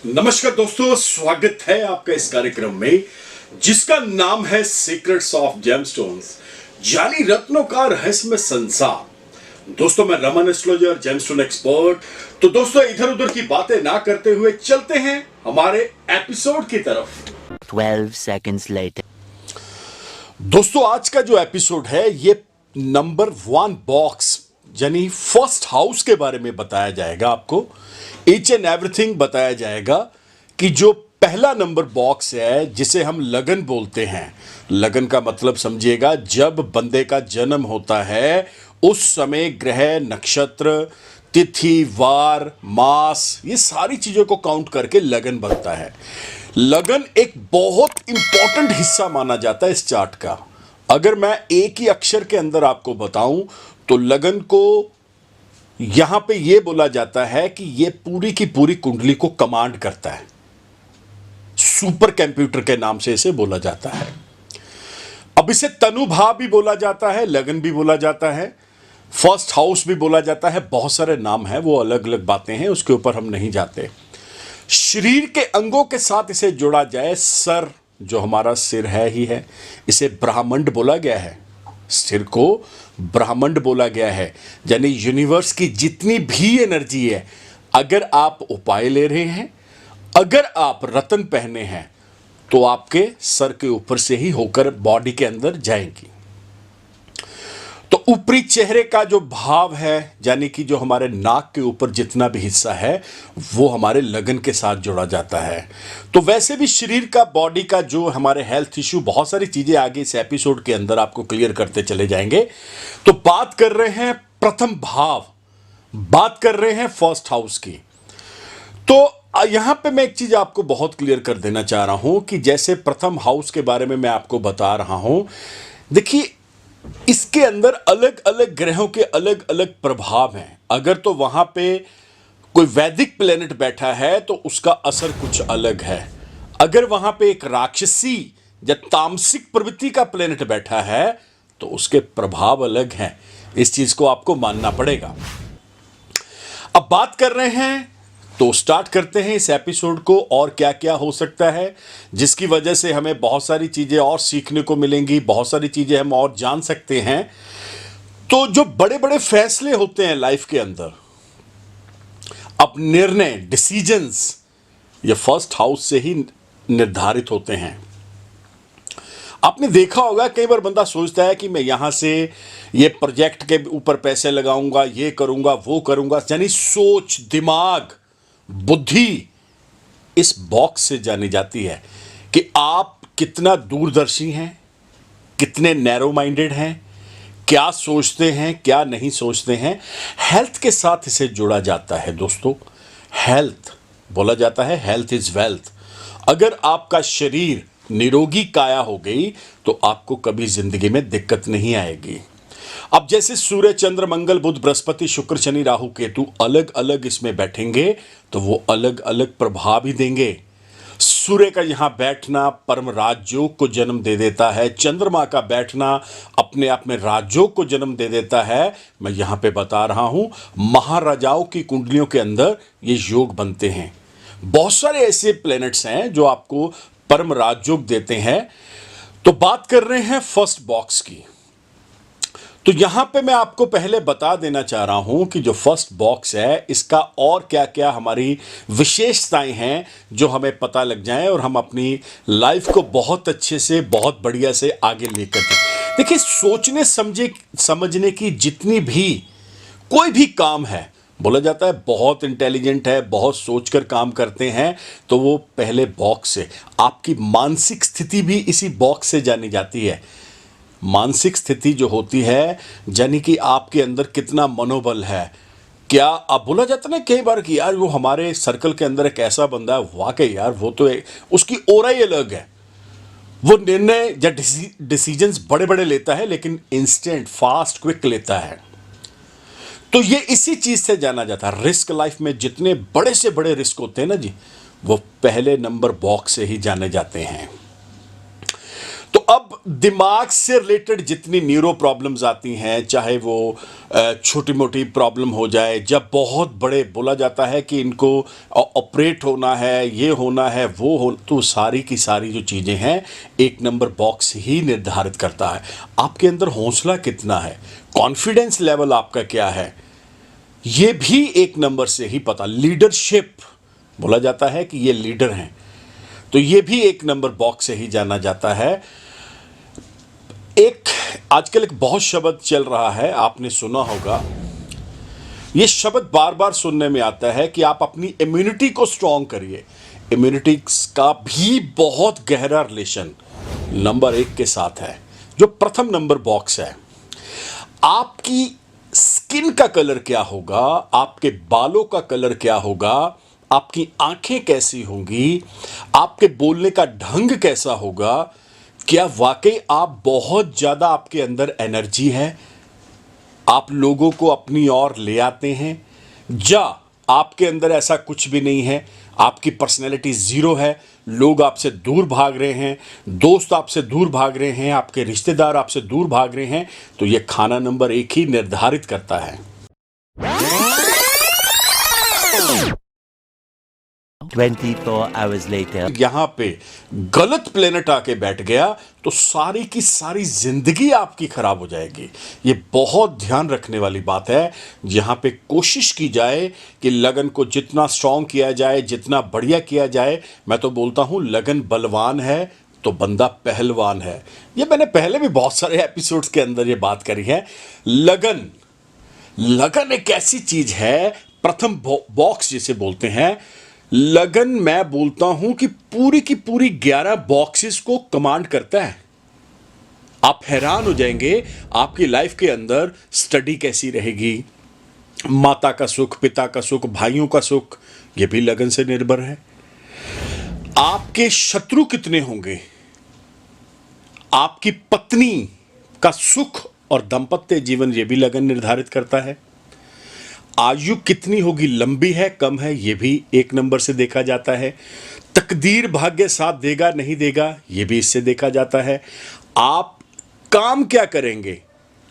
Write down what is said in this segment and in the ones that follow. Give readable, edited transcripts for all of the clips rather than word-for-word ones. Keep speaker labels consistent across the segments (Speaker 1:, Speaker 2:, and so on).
Speaker 1: नमस्कार दोस्तों, स्वागत है आपका इस कार्यक्रम में जिसका नाम है सीक्रेट्स ऑफ जेमस्टोन्स, यानी रत्नों का रहस्यमय संसार। दोस्तों, मैं रमन एस्ट्रोलॉजर, जेमस्टोन एक्सपर्ट। तो दोस्तों, इधर उधर की बातें ना करते हुए चलते हैं हमारे एपिसोड की तरफ।
Speaker 2: 12 seconds later.
Speaker 1: दोस्तों, आज का जो एपिसोड है ये नंबर 1 बॉक्स यानी फर्स्ट हाउस के बारे में बताया जाएगा। आपको ईच एंड एवरीथिंग बताया जाएगा कि जो पहला नंबर बॉक्स है जिसे हम लगन बोलते हैं। लगन का मतलब समझिएगा, जब बंदे का जन्म होता है उस समय ग्रह, नक्षत्र, तिथि, वार, मास, ये सारी चीजों को काउंट करके लगन बनता है। लगन एक बहुत इंपॉर्टेंट हिस्सा माना जाता है इस चार्ट का। अगर मैं एक ही अक्षर के अंदर आपको बताऊं तो लगन को यहां पे यह बोला जाता है कि यह पूरी की पूरी कुंडली को कमांड करता है। सुपर कंप्यूटर के नाम से इसे बोला जाता है। अब इसे तनुभाव भी बोला जाता है, लगन भी बोला जाता है, फर्स्ट हाउस भी बोला जाता है। बहुत सारे नाम हैं, वो अलग अलग बातें हैं, उसके ऊपर हम नहीं जाते। शरीर के अंगों के साथ इसे जोड़ा जाए, सर जो हमारा सिर है ही है, इसे ब्रह्मांड बोला गया है। सिर को ब्रह्मांड बोला गया है, यानी यूनिवर्स की जितनी भी एनर्जी है। अगर आप उपाय ले रहे हैं, अगर आप रत्न पहने हैं, तो आपके सर के ऊपर से ही होकर बॉडी के अंदर जाएंगी। तो ऊपरी चेहरे का जो भाव है, यानी कि जो हमारे नाक के ऊपर जितना भी हिस्सा है, वो हमारे लगन के साथ जोड़ा जाता है। तो वैसे भी शरीर का, बॉडी का जो हमारे हेल्थ इश्यू, बहुत सारी चीजें आगे इस एपिसोड के अंदर आपको क्लियर करते चले जाएंगे। तो बात कर रहे हैं प्रथम भाव, बात कर रहे हैं फर्स्ट हाउस की। तो यहां पे मैं एक चीज आपको बहुत क्लियर कर देना चाह रहा हूं कि जैसे प्रथम हाउस के बारे में मैं आपको बता रहा हूं, देखिए इसके अंदर अलग अलग ग्रहों के अलग अलग प्रभाव हैं। अगर तो वहां पे कोई वैदिक प्लेनेट बैठा है तो उसका असर कुछ अलग है। अगर वहां पे एक राक्षसी या तामसिक प्रवृत्ति का प्लेनेट बैठा है तो उसके प्रभाव अलग हैं। इस चीज को आपको मानना पड़ेगा। अब बात कर रहे हैं तो स्टार्ट करते हैं इस एपिसोड को। और क्या क्या हो सकता है जिसकी वजह से हमें बहुत सारी चीजें और सीखने को मिलेंगी, बहुत सारी चीजें हम और जान सकते हैं। तो जो बड़े बड़े फैसले होते हैं लाइफ के अंदर, अब निर्णय, डिसीजंस, ये फर्स्ट हाउस से ही निर्धारित होते हैं। आपने देखा होगा कई बार बंदा सोचता है कि मैं यहां से ये प्रोजेक्ट के ऊपर पैसे लगाऊंगा, ये करूंगा, वो करूंगा, यानी सोच, दिमाग, बुद्धि इस बॉक्स से जानी जाती है कि आप कितना दूरदर्शी हैं, कितने नैरो माइंडेड हैं, क्या सोचते हैं, क्या नहीं सोचते हैं। हेल्थ के साथ इसे जोड़ा जाता है दोस्तों। हेल्थ बोला जाता है, हेल्थ इज वेल्थ। अगर आपका शरीर निरोगी काया हो गई तो आपको कभी जिंदगी में दिक्कत नहीं आएगी। अब जैसे सूर्य, चंद्र, मंगल, बुध, बृहस्पति, शुक्र, शनि, राहु, केतु अलग अलग इसमें बैठेंगे तो वो अलग अलग प्रभाव ही देंगे। सूर्य का यहां बैठना परम राजयोग को जन्म दे देता है। चंद्रमा का बैठना अपने आप में राजयोग को जन्म दे देता है। मैं यहां पे बता रहा हूं, महाराजाओं की कुंडलियों के अंदर ये योग बनते हैं। बहुत सारे ऐसे प्लैनेट्स हैं जो आपको परम राजयोग देते हैं। तो बात कर रहे हैं फर्स्ट बॉक्स की। तो यहां पे मैं आपको पहले बता देना चाह रहा हूं कि जो फर्स्ट बॉक्स है इसका और क्या क्या हमारी विशेषताएं हैं जो हमें पता लग जाएं और हम अपनी लाइफ को बहुत अच्छे से, बहुत बढ़िया से आगे लेकर जाएं। देखिए, सोचने समझने की जितनी भी कोई भी काम है, बोला जाता है बहुत इंटेलिजेंट है, बहुत सोचकर काम करते हैं, तो वो पहले बॉक्स से। आपकी मानसिक स्थिति भी इसी बॉक्स से जानी जाती है। मानसिक स्थिति जो होती है, यानी कि आपके अंदर कितना मनोबल है। क्या आप, बोला जाता है ना कई बार कि यार वो हमारे सर्कल के अंदर एक ऐसा बंदा है, वाकई यार वो तो उसकी ओरा ही अलग है। वो निर्णय या डिसीजंस बड़े बड़े लेता है, लेकिन इंस्टेंट, फास्ट, क्विक लेता है। तो ये इसी चीज से जाना जाता है। रिस्क लाइफ में जितने बड़े से बड़े रिस्क होते हैं ना जी, वो पहले नंबर बॉक्स से ही जाने जाते हैं। तो अब दिमाग से रिलेटेड जितनी न्यूरो प्रॉब्लम्स आती हैं, चाहे वो छोटी मोटी प्रॉब्लम हो जाए, जब बहुत बड़े बोला जाता है कि इनको ऑपरेट होना है, ये होना है, वो हो, तो सारी की सारी जो चीज़ें हैं एक नंबर बॉक्स ही निर्धारित करता है। आपके अंदर हौसला कितना है, कॉन्फिडेंस लेवल आपका क्या है, ये भी एक नंबर से ही पता। लीडरशिप बोला जाता है कि ये लीडर हैं, तो ये भी एक नंबर बॉक्स से ही जाना जाता है। एक आजकल एक बहुत शब्द चल रहा है, आपने सुना होगा, ये शब्द बार बार सुनने में आता है कि आप अपनी इम्यूनिटी को स्ट्रांग करिए। इम्यूनिटी का भी बहुत गहरा रिलेशन नंबर 1 के साथ है, जो प्रथम नंबर बॉक्स है। आपकी स्किन का कलर क्या होगा, आपके बालों का कलर क्या होगा, आपकी आंखें कैसी होंगी, आपके बोलने का ढंग कैसा होगा, क्या वाकई आप बहुत ज्यादा आपके अंदर एनर्जी है, आप लोगों को अपनी ओर ले आते हैं, या आपके अंदर ऐसा कुछ भी नहीं है, आपकी पर्सनैलिटी जीरो है, लोग आपसे दूर भाग रहे हैं, दोस्त आपसे दूर भाग रहे हैं, आपके रिश्तेदार आपसे दूर भाग रहे हैं, तो यह खाना नंबर 1 ही निर्धारित करता है।
Speaker 2: 24 hours later.
Speaker 1: यहां पे गलत प्लेनेट आके बैठ गया तो सारी की सारी जिंदगी आपकी खराब हो जाएगी। ये बहुत ध्यान रखने वाली बात है। जहां पे कोशिश की जाए कि लगन को जितना स्ट्रांग किया जाए, जितना बढ़िया किया जाए, मैं तो बोलता हूं लगन बलवान है तो बंदा पहलवान है। ये मैंने पहले भी बहुत सारे एपिसोड्स के अंदर ये बात करी है। लगन लगन एक ऐसी चीज है, प्रथम बॉक्स जिसे बोलते हैं लगन, मैं बोलता हूं कि पूरी की पूरी 11 बॉक्सेस को कमांड करता है। आप हैरान हो जाएंगे आपकी लाइफ के अंदर स्टडी कैसी रहेगी, माता का सुख, पिता का सुख, भाइयों का सुख, यह भी लगन से निर्भर है। आपके शत्रु कितने होंगे, आपकी पत्नी का सुख और दाम्पत्य जीवन, यह भी लगन निर्धारित करता है। आयु कितनी होगी, लंबी है, कम है, यह भी एक नंबर से देखा जाता है। तकदीर भाग्य साथ देगा नहीं देगा, यह भी इससे देखा जाता है। आप काम क्या करेंगे,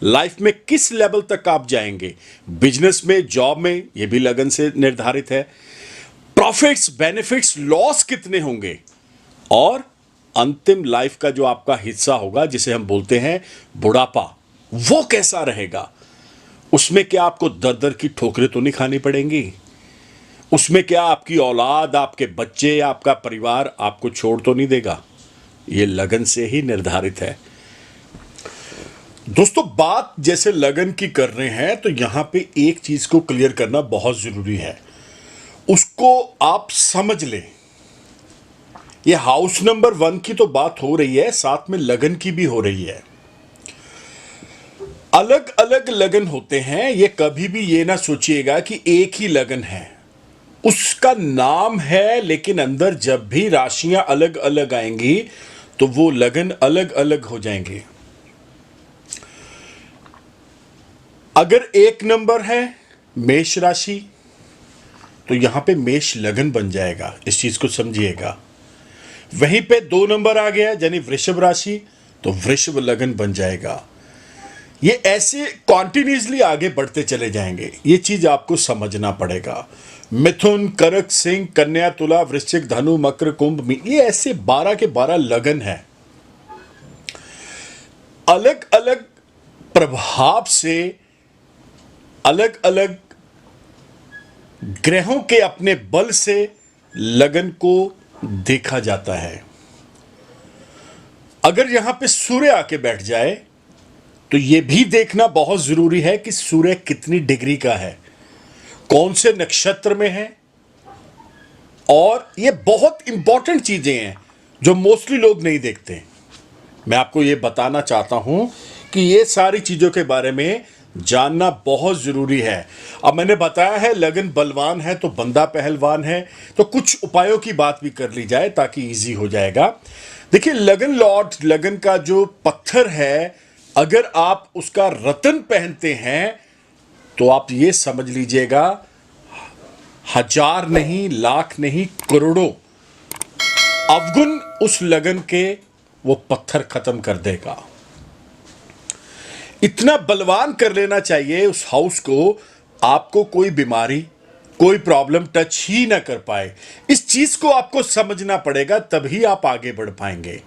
Speaker 1: लाइफ में किस लेवल तक आप जाएंगे, बिजनेस में, जॉब में, यह भी लगन से निर्धारित है। प्रॉफिट्स, बेनिफिट्स, लॉस कितने होंगे, और अंतिम लाइफ का जो आपका हिस्सा होगा जिसे हम बोलते हैं बुढ़ापा, वो कैसा रहेगा। उसमें क्या आपको दर दर की ठोकरें तो नहीं खानी पड़ेंगी, उसमें क्या आपकी औलाद, आपके बच्चे, आपका परिवार आपको छोड़ तो नहीं देगा। यह लगन से ही निर्धारित है। दोस्तों, बात जैसे लगन की कर रहे हैं तो यहां पे एक चीज को क्लियर करना बहुत जरूरी है, उसको आप समझ लें। यह हाउस नंबर 1 की तो बात हो रही है, साथ में लगन की भी हो रही है। अलग अलग लगन होते हैं, ये कभी भी ये ना सोचिएगा कि एक ही लगन है, उसका नाम है, लेकिन अंदर जब भी राशियां अलग अलग आएंगी तो वो लगन अलग अलग हो जाएंगे। अगर एक नंबर है मेष राशि, तो यहां पे मेष लगन बन जाएगा, इस चीज को समझिएगा। वहीं पे 2 नंबर आ गया यानी वृषभ राशि, तो वृषभ लगन बन जाएगा। ये ऐसे कॉन्टिन्यूसली आगे बढ़ते चले जाएंगे, ये चीज आपको समझना पड़ेगा। मिथुन, कर्क, सिंह, कन्या, तुला, वृश्चिक, धनु, मकर, कुंभ, ये ऐसे 12 के 12 लगन है। अलग अलग प्रभाव से अलग अलग ग्रहों के अपने बल से लगन को देखा जाता है। अगर यहां पे सूर्य आके बैठ जाए तो यह भी देखना बहुत जरूरी है कि सूर्य कितनी डिग्री का है, कौन से नक्षत्र में है, और ये बहुत इंपॉर्टेंट चीजें हैं जो मोस्टली लोग नहीं देखते। मैं आपको ये बताना चाहता हूं कि ये सारी चीजों के बारे में जानना बहुत जरूरी है। अब मैंने बताया है लगन बलवान है तो बंदा पहलवान है, तो कुछ उपायों की बात भी कर ली जाए ताकि इजी हो जाएगा। देखिए, लगन लॉर्ड, लगन का जो पत्थर है, अगर आप उसका रत्न पहनते हैं तो आप ये समझ लीजिएगा 1000 नहीं, लाख नहीं, करोड़ों अवगुण उस लगन के वो पत्थर खत्म कर देगा। इतना बलवान कर लेना चाहिए उस हाउस को, आपको कोई बीमारी, कोई प्रॉब्लम टच ही ना कर पाए। इस चीज को आपको समझना पड़ेगा, तभी आप आगे बढ़ पाएंगे।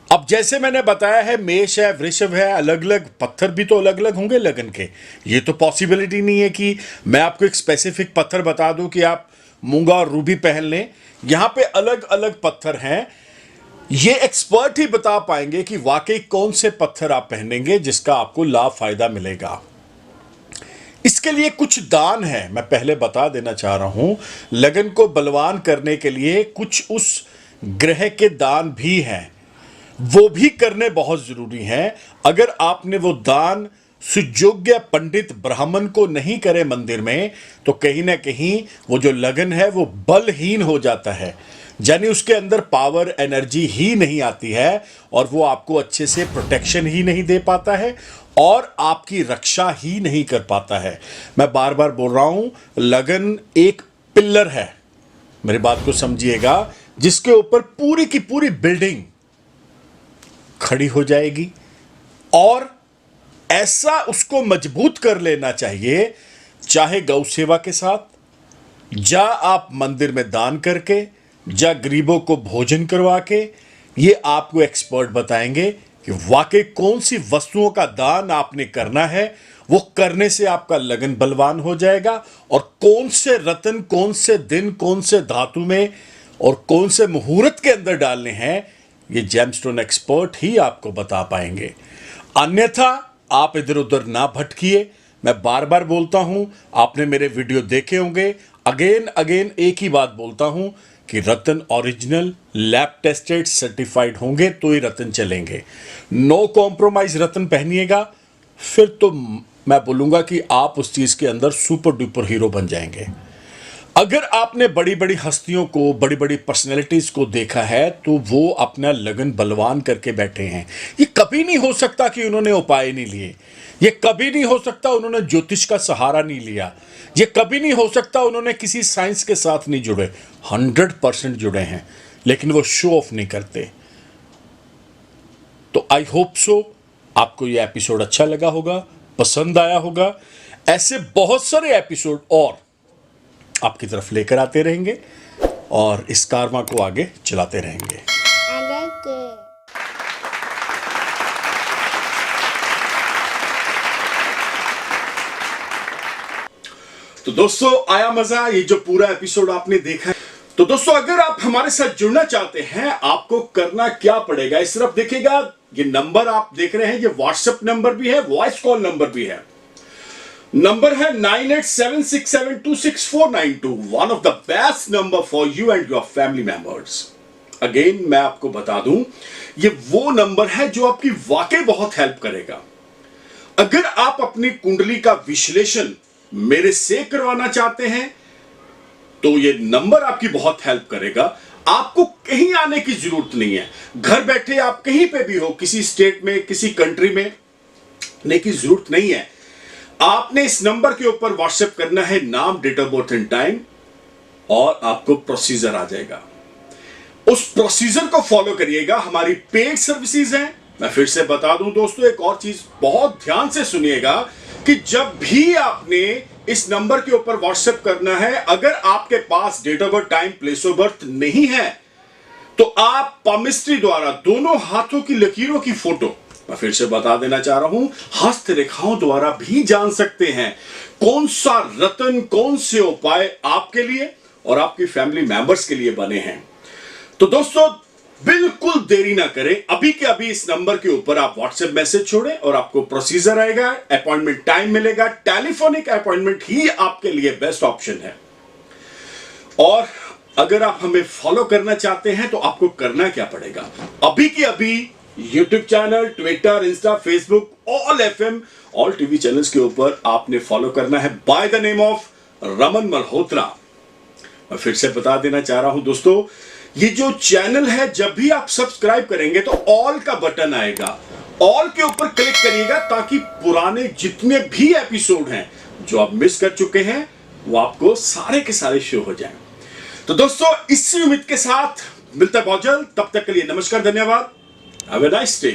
Speaker 1: अब जैसे मैंने बताया है, मेष है, वृषभ है, अलग अलग पत्थर भी तो अलग अलग होंगे लगन के। ये तो पॉसिबिलिटी नहीं है कि मैं आपको एक स्पेसिफिक पत्थर बता दूं कि आप मूंगा और रूबी पहन लें। यहां पे अलग अलग पत्थर हैं। ये एक्सपर्ट ही बता पाएंगे कि वाकई कौन से पत्थर आप पहनेंगे जिसका आपको लाभ फायदा मिलेगा। इसके लिए कुछ दान है, मैं पहले बता देना चाह रहा हूं। लगन को बलवान करने के लिए कुछ उस ग्रह के दान भी हैं, वो भी करने बहुत जरूरी हैं। अगर आपने वो दान सुयोग्य पंडित ब्राह्मण को नहीं करे मंदिर में, तो कहीं ना कहीं वो जो लगन है वो बलहीन हो जाता है, यानी उसके अंदर पावर एनर्जी ही नहीं आती है और वो आपको अच्छे से प्रोटेक्शन ही नहीं दे पाता है और आपकी रक्षा ही नहीं कर पाता है। मैं बार बार बोल रहा हूं, लगन एक पिलर है, मेरी बात को समझिएगा, जिसके ऊपर पूरी की पूरी बिल्डिंग खड़ी हो जाएगी। और ऐसा उसको मजबूत कर लेना चाहिए, चाहे गौ सेवा के साथ, जा आप मंदिर में दान करके, जा गरीबों को भोजन करवा के। ये आपको एक्सपर्ट बताएंगे कि वाकई कौन सी वस्तुओं का दान आपने करना है, वो करने से आपका लगन बलवान हो जाएगा। और कौन से रत्न, कौन से दिन, कौन से धातु में और कौन से मुहूर्त के अंदर डालने हैं, ये जेमस्टोन एक्सपर्ट ही आपको बता पाएंगे। अन्यथा आप इधर उधर ना भटकिए। मैं बार बार बोलता हूं, आपने मेरे वीडियो देखे होंगे, अगेन अगेन एक ही बात बोलता हूं कि रत्न ओरिजिनल, लैब टेस्टेड, सर्टिफाइड होंगे तो ही रत्न चलेंगे। नो कॉम्प्रोमाइज रत्न पहनिएगा, फिर तो मैं बोलूंगा कि आप उस चीज के अंदर सुपर डुपर हीरो बन जाएंगे। अगर आपने बड़ी बड़ी हस्तियों को, बड़ी बड़ी पर्सनैलिटीज को देखा है, तो वो अपना लगन बलवान करके बैठे हैं। ये कभी नहीं हो सकता कि उन्होंने उपाय नहीं लिए, ये कभी नहीं हो सकता उन्होंने ज्योतिष का सहारा नहीं लिया, ये कभी नहीं हो सकता उन्होंने किसी साइंस के साथ नहीं जुड़े। 100% जुड़े हैं, लेकिन वो शो ऑफ नहीं करते। तो आई होप सो आपको ये एपिसोड अच्छा लगा होगा, पसंद आया होगा। ऐसे बहुत सारे एपिसोड और आपकी तरफ लेकर आते रहेंगे और इस कारवां को आगे चलाते रहेंगे। तो दोस्तों, आया मजा? ये जो पूरा एपिसोड आपने देखा है, तो दोस्तों अगर आप हमारे साथ जुड़ना चाहते हैं, आपको करना क्या पड़ेगा? इस तरफ देखिएगा, ये नंबर आप देख रहे हैं, ये व्हाट्सएप नंबर भी है, वॉइस कॉल नंबर भी है। नंबर है 9876726492, one of the best number for you and your family members. Again मैं आपको बता दूं, ये वो नंबर है जो आपकी वाकई बहुत हेल्प करेगा। अगर आप अपनी कुंडली का विश्लेषण मेरे से करवाना चाहते हैं, तो ये नंबर आपकी बहुत हेल्प करेगा। आपको कहीं आने की जरूरत नहीं है, घर बैठे आप कहीं पे भी हो, किसी स्टेट में, किसी कंट्री में, आने की जरूरत नहीं है। आपने इस नंबर के ऊपर व्हाट्सएप करना है नाम, date of birth and time, और आपको प्रोसीजर आ जाएगा। उस प्रोसीजर को फॉलो करिएगा। हमारी पेड सर्विसेज हैं। मैं फिर से बता दूं दोस्तों, एक और चीज बहुत ध्यान से सुनिएगा कि जब भी आपने इस नंबर के ऊपर व्हाट्सएप करना है, अगर आपके पास date of birth, time, place of birth नहीं है, तो आप पामिस्ट्री द्वारा दोनों हाथों की लकीरों की फोटो, मैं फिर से बता देना चाह रहा हूं, हस्त रेखाओं द्वारा भी जान सकते हैं कौन सा रत्न, कौन से उपाय आपके लिए और आपकी फैमिली मेंबर्स के लिए बने हैं। तो दोस्तों बिल्कुल देरी ना करें, अभी के अभी इस नंबर के ऊपर आप व्हाट्सएप मैसेज छोड़ें और आपको प्रोसीजर आएगा, अपॉइंटमेंट टाइम मिलेगा। टेलीफोनिक अपॉइंटमेंट ही आपके लिए बेस्ट ऑप्शन है। और अगर आप हमें फॉलो करना चाहते हैं, तो आपको करना क्या पड़ेगा? अभी के अभी YouTube channel, Twitter, Insta, Facebook, all FM, all TV channels के ऊपर आपने फॉलो करना है by the name of Raman Malhotra. मैं फिर से बता देना चाह रहा हूं दोस्तों, ये जो चैनल है, जब भी आप सब्सक्राइब करेंगे तो ऑल का बटन आएगा, ऑल के ऊपर क्लिक करिएगा, ताकि पुराने जितने भी एपिसोड हैं जो आप मिस कर चुके हैं, वो आपको सारे के सारे शो हो जाएं। तो दोस्तों इसी उम्मीद के साथ मिलता है बहुत जल्द, तब तक के लिए नमस्कार, धन्यवाद, हैव अ नाइस डे।